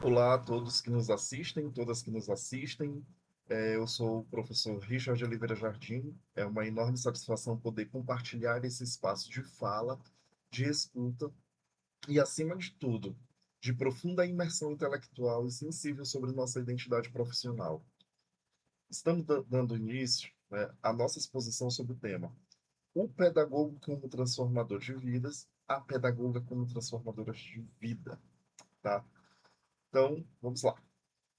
Olá a todos que nos assistem, todas que nos assistem. Eu sou o professor Richard Oliveira Jardim. É uma enorme satisfação poder compartilhar esse espaço de fala, de escuta e, acima de tudo, de profunda imersão intelectual e sensível sobre nossa identidade profissional. Estamos dando início, né, à nossa exposição sobre o tema O Pedagogo como Transformador de Vidas, a Pedagoga como Transformadora de Vida. Tá? Então, vamos lá.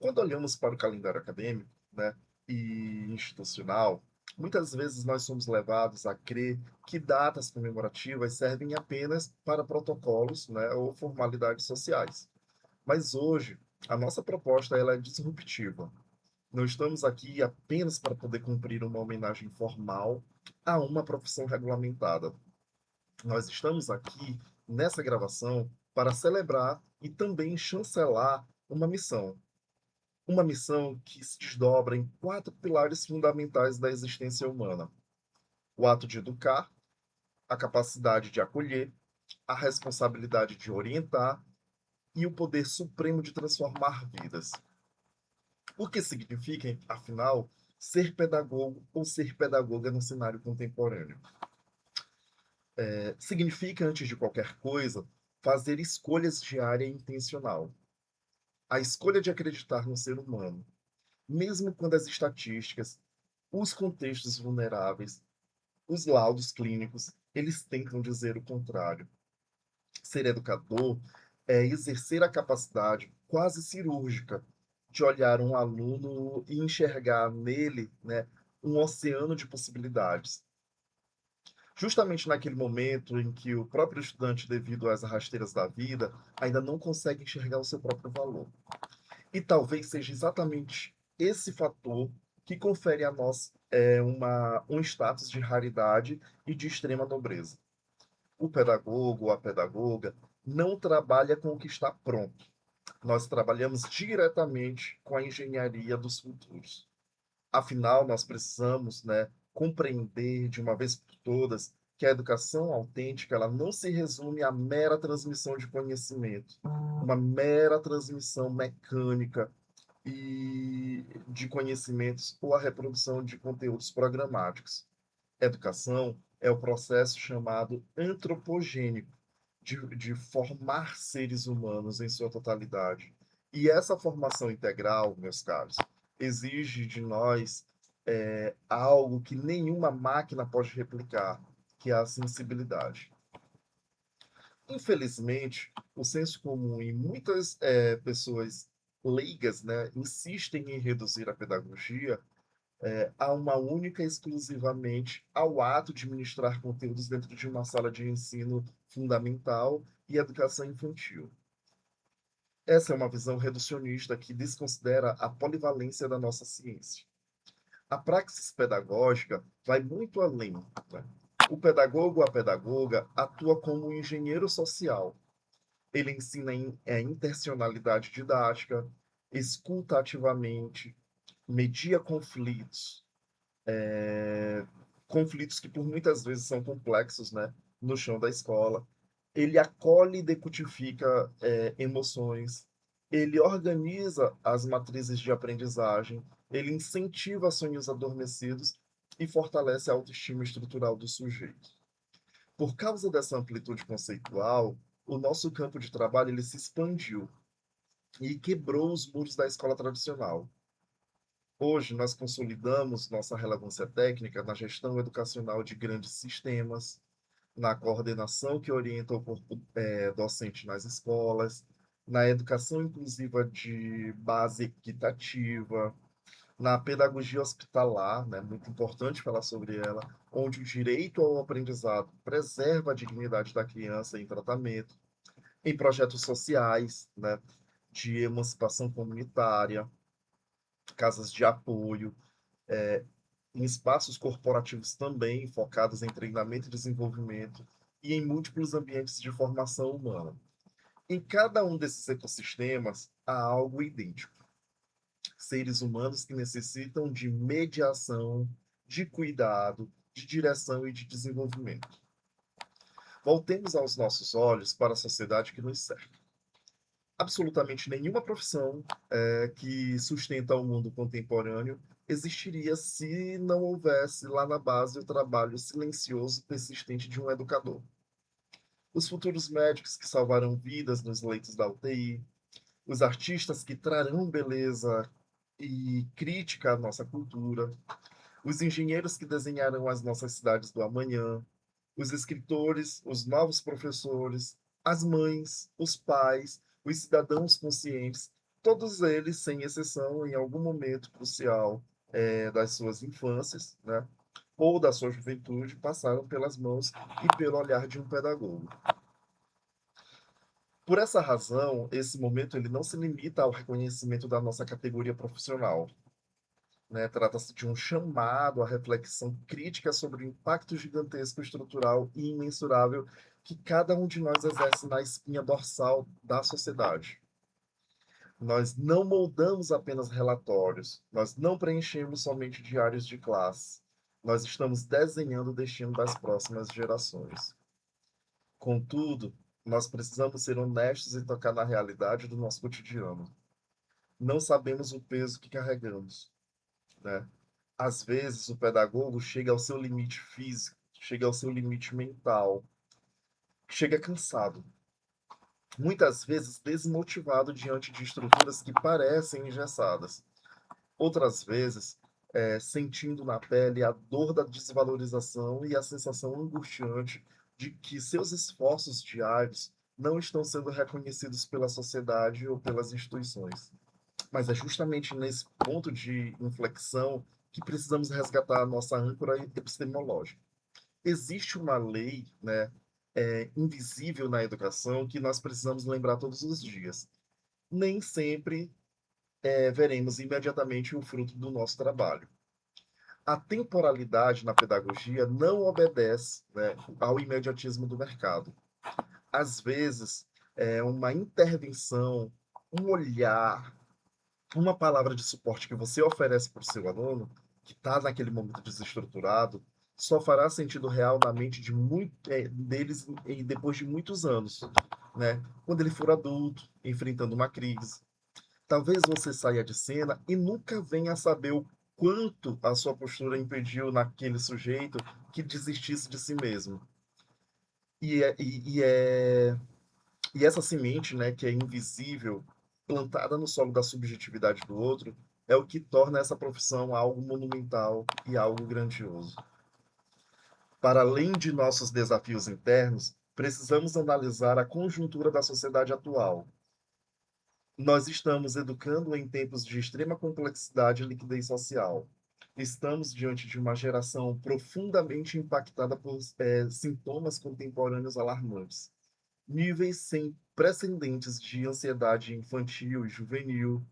Quando olhamos para o calendário acadêmico, né, e institucional, muitas vezes nós somos levados a crer que datas comemorativas servem apenas para protocolos, né, ou formalidades sociais. Mas hoje, a nossa proposta ela é disruptiva. Não estamos aqui apenas para poder cumprir uma homenagem formal a uma profissão regulamentada. Nós estamos aqui nessa gravação para celebrar e também chancelar uma missão que se desdobra em quatro pilares fundamentais da existência humana: o ato de educar, a capacidade de acolher, a responsabilidade de orientar e o poder supremo de transformar vidas. O que significa, afinal, ser pedagogo ou ser pedagoga no cenário contemporâneo? Significa, antes de qualquer coisa, fazer escolhas de área intencional. A escolha de acreditar no ser humano, mesmo quando as estatísticas, os contextos vulneráveis, os laudos clínicos, eles tentam dizer o contrário. Ser educador é exercer a capacidade quase cirúrgica de olhar um aluno e enxergar nele, né, um oceano de possibilidades. Justamente naquele momento em que o próprio estudante, devido às rasteiras da vida, ainda não consegue enxergar o seu próprio valor. E talvez seja exatamente esse fator que confere a nós um status de raridade e de extrema nobreza. O pedagogo ou a pedagoga não trabalha com o que está pronto. Nós trabalhamos diretamente com a engenharia dos futuros. Afinal, nós precisamos, né, compreender de uma vez por todas que a educação autêntica ela não se resume à mera transmissão de conhecimento, uma mera transmissão mecânica e de conhecimentos ou a reprodução de conteúdos programáticos. Educação é o processo chamado antropogênico de formar seres humanos em sua totalidade. E essa formação integral, meus caros, exige de nós algo que nenhuma máquina pode replicar, que é a sensibilidade. Infelizmente, o senso comum e muitas pessoas leigas, né, insistem em reduzir a pedagogia a uma única exclusivamente ao ato de ministrar conteúdos dentro de uma sala de ensino fundamental e educação infantil. Essa é uma visão reducionista que desconsidera a polivalência da nossa ciência. A praxis pedagógica vai muito além. Né? O pedagogo ou a pedagoga atua como um engenheiro social. Ele ensina intencionalidade didática, escuta ativamente, media conflitos, conflitos que por muitas vezes são complexos, né, no chão da escola. Ele acolhe e decodifica emoções, ele organiza as matrizes de aprendizagem, ele incentiva sonhos adormecidos e fortalece a autoestima estrutural do sujeito. Por causa dessa amplitude conceitual, o nosso campo de trabalho ele se expandiu e quebrou os muros da escola tradicional. Hoje, nós consolidamos nossa relevância técnica na gestão educacional de grandes sistemas, na coordenação que orienta o corpo docente nas escolas, na educação inclusiva de base equitativa, na pedagogia hospitalar, né, muito importante falar sobre ela, onde o direito ao aprendizado preserva a dignidade da criança em tratamento, em projetos sociais, né, de emancipação comunitária, casas de apoio, em espaços corporativos também focados em treinamento e desenvolvimento e em múltiplos ambientes de formação humana. Em cada um desses ecossistemas há algo idêntico. Seres humanos que necessitam de mediação, de cuidado, de direção e de desenvolvimento. Voltemos aos nossos olhos para a sociedade que nos cerca. absolutamente nenhuma profissão que sustenta o mundo contemporâneo existiria se não houvesse lá na base o trabalho silencioso e persistente de um educador. Os futuros médicos que salvarão vidas nos leitos da UTI, os artistas que trarão beleza e crítica à nossa cultura, os engenheiros que desenharão as nossas cidades do amanhã, os escritores, os novos professores, as mães, os pais, os cidadãos conscientes, todos eles, sem exceção, em algum momento crucial das suas infâncias, né, ou da sua juventude, passaram pelas mãos e pelo olhar de um pedagogo. Por essa razão, esse momento ele não se limita ao reconhecimento da nossa categoria profissional, né? Trata-se de um chamado à reflexão crítica sobre o impacto gigantesco, estrutural e imensurável que cada um de nós exerce na espinha dorsal da sociedade. Nós não moldamos apenas relatórios, nós não preenchemos somente diários de classe, nós estamos desenhando o destino das próximas gerações. Contudo, nós precisamos ser honestos e tocar na realidade do nosso cotidiano. Não sabemos o peso que carregamos, né? Às vezes, o pedagogo chega ao seu limite físico, chega ao seu limite mental, chega cansado, muitas vezes desmotivado diante de estruturas que parecem engessadas. Outras vezes, sentindo na pele a dor da desvalorização e a sensação angustiante de que seus esforços diários não estão sendo reconhecidos pela sociedade ou pelas instituições. Mas é justamente nesse ponto de inflexão que precisamos resgatar a nossa âncora epistemológica. Existe uma lei, né, invisível na educação que nós precisamos lembrar todos os dias. Nem sempre veremos imediatamente o fruto do nosso trabalho. A temporalidade na pedagogia não obedece, né, ao imediatismo do mercado. Às vezes, uma intervenção, um olhar, uma palavra de suporte que você oferece para o seu aluno, que está naquele momento desestruturado, só fará sentido real na mente deles depois de muitos anos, né? Quando ele for adulto, enfrentando uma crise. Talvez você saia de cena e nunca venha a saber o quanto a sua postura impediu naquele sujeito que desistisse de si mesmo. E, é, e, e, é, e essa semente, né, que é invisível, plantada no solo da subjetividade do outro, é o que torna essa profissão algo monumental e algo grandioso. Para além de nossos desafios internos, precisamos analisar a conjuntura da sociedade atual. Nós estamos educando em tempos de extrema complexidade e liquidez social. Estamos diante de uma geração profundamente impactada por sintomas contemporâneos alarmantes, níveis sem precedentes de ansiedade infantil e juvenil,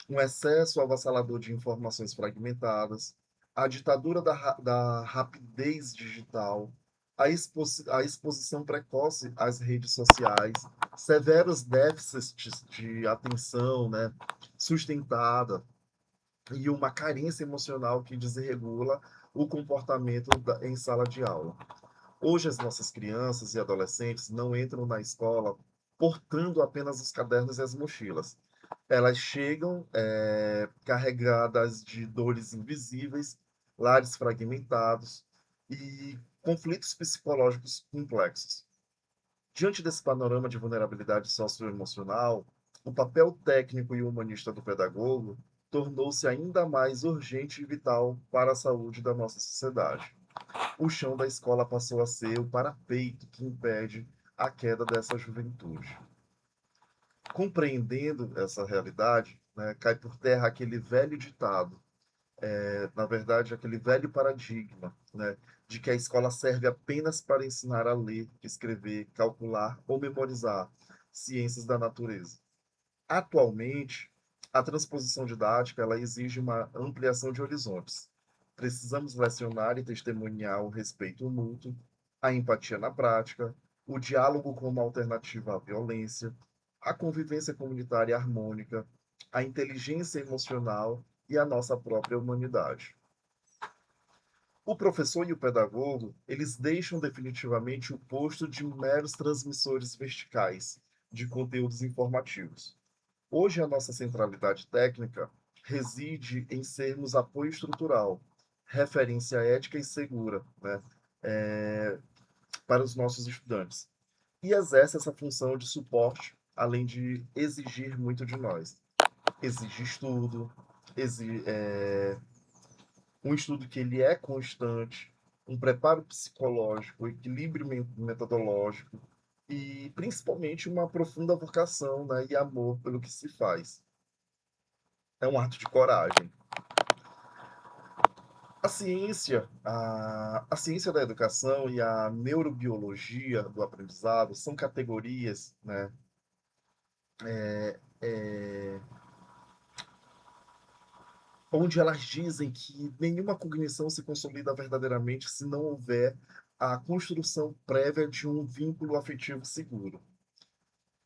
um excesso avassalador de informações fragmentadas, a ditadura da rapidez digital, a exposição precoce às redes sociais, severos déficits de atenção, né, sustentada e uma carência emocional que desregula o comportamento em sala de aula. Hoje, as nossas crianças e adolescentes não entram na escola portando apenas os cadernos e as mochilas. Elas chegam carregadas de dores invisíveis, lares fragmentados e conflitos psicológicos complexos. Diante desse panorama de vulnerabilidade socioemocional, o papel técnico e humanista do pedagogo tornou-se ainda mais urgente e vital para a saúde da nossa sociedade. O chão da escola passou a ser o parapeito que impede a queda dessa juventude. Compreendendo essa realidade, né, cai por terra aquele velho ditado, na verdade, aquele velho paradigma, né, de que a escola serve apenas para ensinar a ler, escrever, calcular ou memorizar ciências da natureza. Atualmente, a transposição didática ela exige uma ampliação de horizontes. Precisamos lecionar e testemunhar o respeito mútuo, a empatia na prática, o diálogo como alternativa à violência, a convivência comunitária harmônica, a inteligência emocional e a nossa própria humanidade. O professor e o pedagogo, eles deixam definitivamente o posto de meros transmissores verticais de conteúdos informativos. Hoje, a nossa centralidade técnica reside em sermos apoio estrutural, referência ética e segura, né, eh, para os nossos estudantes. E exerce essa função de suporte, além de exigir muito de nós. Exige estudo, um estudo que ele é constante, um preparo psicológico, equilíbrio metodológico e principalmente uma profunda vocação, né, e amor pelo que se faz. É um ato de coragem. A ciência da educação e a neurobiologia do aprendizado são categorias, né, é, onde elas dizem que nenhuma cognição se consolida verdadeiramente se não houver a construção prévia de um vínculo afetivo seguro.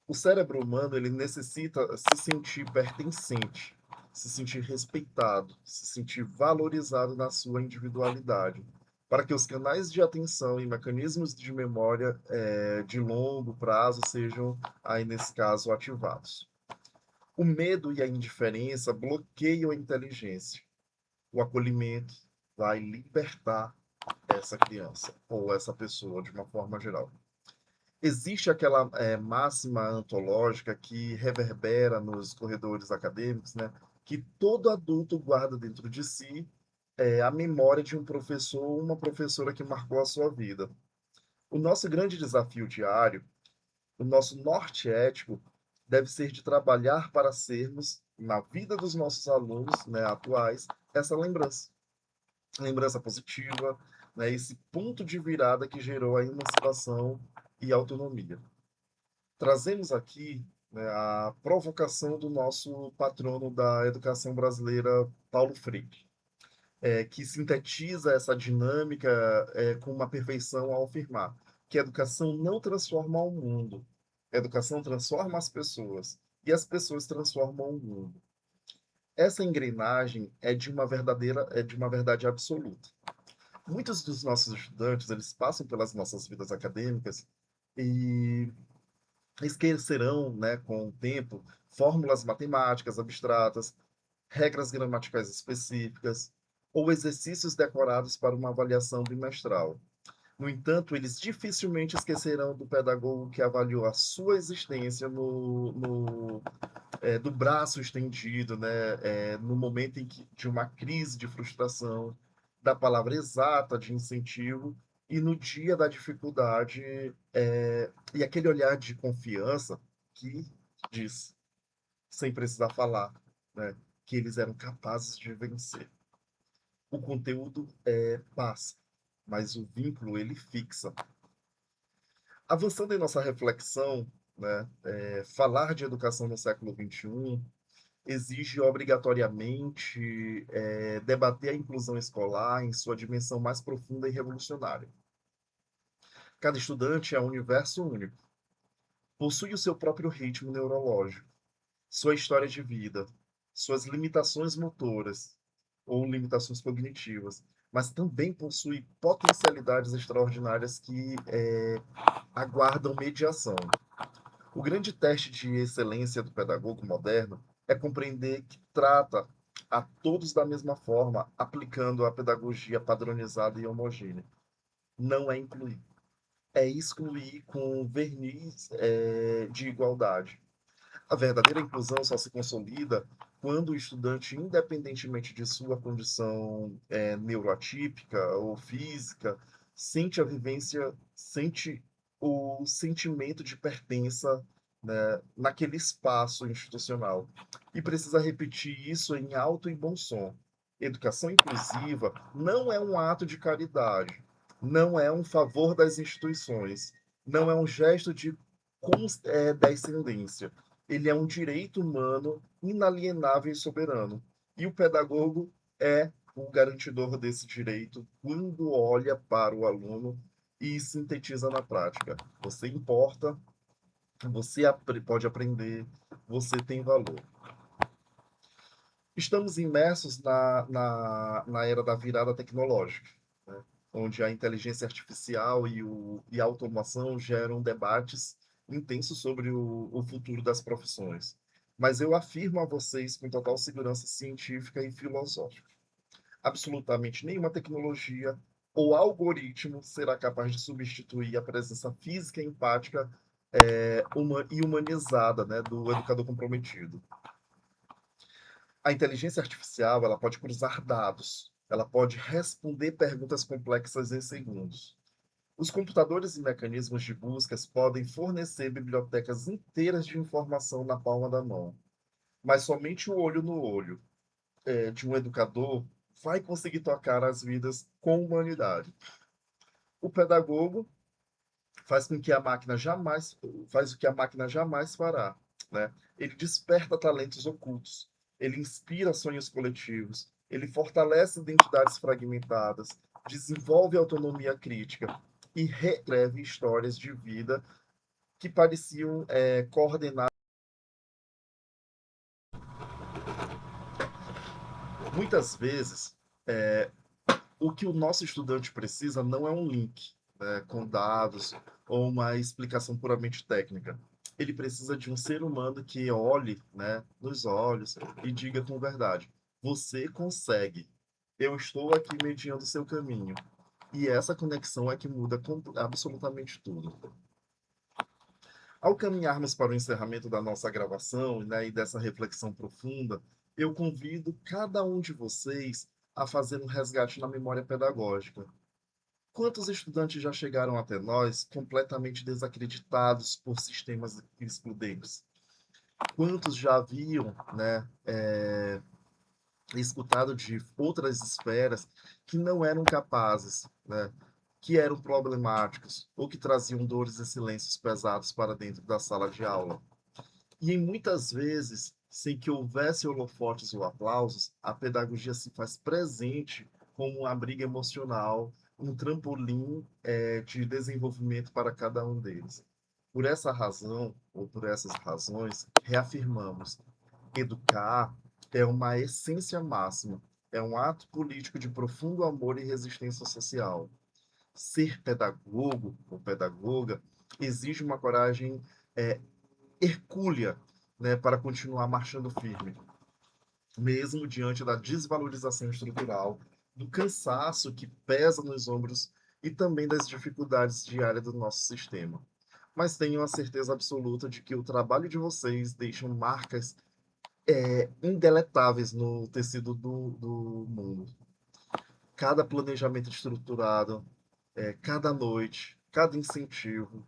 O cérebro humano ele necessita se sentir pertencente, se sentir respeitado, se sentir valorizado na sua individualidade, para que os canais de atenção e mecanismos de memória de longo prazo sejam, aí nesse caso, ativados. O medo e a indiferença bloqueiam a inteligência. O acolhimento vai libertar essa criança ou essa pessoa de uma forma geral. Existe aquela máxima antológica que reverbera nos corredores acadêmicos, né, que todo adulto guarda dentro de si a memória de um professor ou uma professora que marcou a sua vida. O nosso grande desafio diário, o nosso norte ético, deve ser de trabalhar para sermos, na vida dos nossos alunos, né, atuais, essa lembrança positiva, né, esse ponto de virada que gerou a emancipação e autonomia. Trazemos aqui, né, a provocação do nosso patrono da educação brasileira, Paulo Freire, que sintetiza essa dinâmica com uma perfeição ao afirmar que a educação não transforma o mundo, a educação transforma as pessoas e as pessoas transformam o mundo. Essa engrenagem é de uma verdade absoluta. Muitos dos nossos estudantes, eles passam pelas nossas vidas acadêmicas e esquecerão, né, com o tempo, fórmulas matemáticas abstratas, regras gramaticais específicas ou exercícios decorados para uma avaliação bimestral. No entanto, eles dificilmente esquecerão do pedagogo que avaliou a sua existência do braço estendido, né, no momento de uma crise de frustração, da palavra exata de incentivo e no dia da dificuldade, e aquele olhar de confiança que diz, sem precisar falar, né, que eles eram capazes de vencer. O conteúdo passa, mas o vínculo ele fixa. Avançando em nossa reflexão, né, falar de educação no século XXI exige obrigatoriamente debater a inclusão escolar em sua dimensão mais profunda e revolucionária. Cada estudante é um universo único, possui o seu próprio ritmo neurológico, sua história de vida, suas limitações motoras ou limitações cognitivas, mas também possui potencialidades extraordinárias que aguardam mediação. O grande teste de excelência do pedagogo moderno é compreender que trata a todos da mesma forma, aplicando a pedagogia padronizada e homogênea. Não é incluir, é excluir com verniz de igualdade. A verdadeira inclusão só se consolida quando o estudante, independentemente de sua condição neuroatípica ou física, sente o sentimento de pertença, né, naquele espaço institucional. E precisa repetir isso em alto e bom som. Educação inclusiva não é um ato de caridade, não é um favor das instituições, não é um gesto de descendência. Ele é um direito humano inalienável e soberano. E o pedagogo é o garantidor desse direito quando olha para o aluno e sintetiza na prática. Você importa, você pode aprender, você tem valor. Estamos imersos na era da virada tecnológica, né? Onde a inteligência artificial e a automação geram debates intenso sobre o futuro das profissões. Mas eu afirmo a vocês com total segurança científica e filosófica: absolutamente nenhuma tecnologia ou algoritmo será capaz de substituir a presença física e empática e humanizada, né, do educador comprometido. A inteligência artificial, ela pode cruzar dados, ela pode responder perguntas complexas em segundos. Os computadores e mecanismos de buscas podem fornecer bibliotecas inteiras de informação na palma da mão, mas somente o olho no olho de um educador vai conseguir tocar as vidas com humanidade. O pedagogo faz com que a máquina jamais faz o que a máquina jamais fará, né? Ele desperta talentos ocultos, ele inspira sonhos coletivos, ele fortalece identidades fragmentadas, desenvolve autonomia crítica e reescreve histórias de vida que pareciam coordenadas. Muitas vezes, o que o nosso estudante precisa não é um link, né, com dados ou uma explicação puramente técnica. Ele precisa de um ser humano que olhe, né, nos olhos e diga com verdade: você consegue. Eu estou aqui mediando seu caminho. E essa conexão é que muda absolutamente tudo. Ao caminharmos para o encerramento da nossa gravação, né, e dessa reflexão profunda, eu convido cada um de vocês a fazer um resgate na memória pedagógica. Quantos estudantes já chegaram até nós completamente desacreditados por sistemas excludentes? Quantos já haviam, né, escutado de outras esferas que não eram capazes, né, que eram problemáticos ou que traziam dores e silêncios pesados para dentro da sala de aula? E em muitas vezes, sem que houvesse holofotes ou aplausos, a pedagogia se faz presente como uma briga emocional, um trampolim de desenvolvimento para cada um deles. Por essa razão, ou por essas razões, reafirmamos: educar é uma essência máxima, é um ato político de profundo amor e resistência social. Ser pedagogo ou pedagoga exige uma coragem é, hercúlea, né, para continuar marchando firme, mesmo diante da desvalorização estrutural, do cansaço que pesa nos ombros e também das dificuldades diárias do nosso sistema. Mas tenho a certeza absoluta de que o trabalho de vocês deixa marcas indeletáveis no tecido do mundo. Cada planejamento estruturado, cada noite, cada incentivo,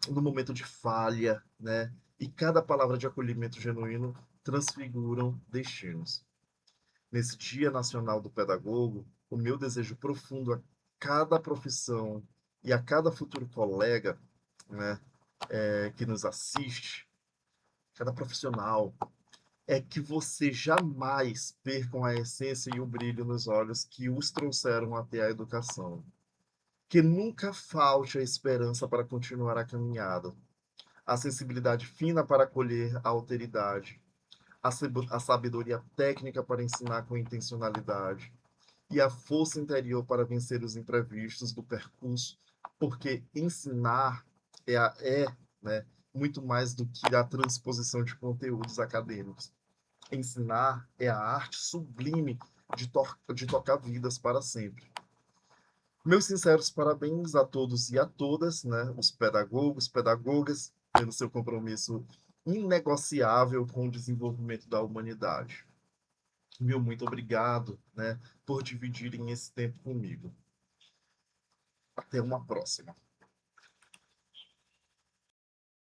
no momento de falha, né? E cada palavra de acolhimento genuíno transfiguram destinos. Nesse Dia Nacional do Pedagogo, o meu desejo profundo a cada profissão e a cada futuro colega, né, que nos assiste, cada profissional, é que você jamais percam a essência e o brilho nos olhos que os trouxeram até a educação. Que nunca falte a esperança para continuar a caminhada, a sensibilidade fina para acolher a alteridade, a sabedoria técnica para ensinar com intencionalidade e a força interior para vencer os imprevistos do percurso, porque ensinar é né, muito mais do que a transposição de conteúdos acadêmicos. Ensinar é a arte sublime de tocar vidas para sempre. Meus sinceros parabéns a todos e a todas, né, os pedagogos, pedagogas, pelo seu compromisso inegociável com o desenvolvimento da humanidade. Meu muito obrigado, né, por dividirem esse tempo comigo. Até uma próxima.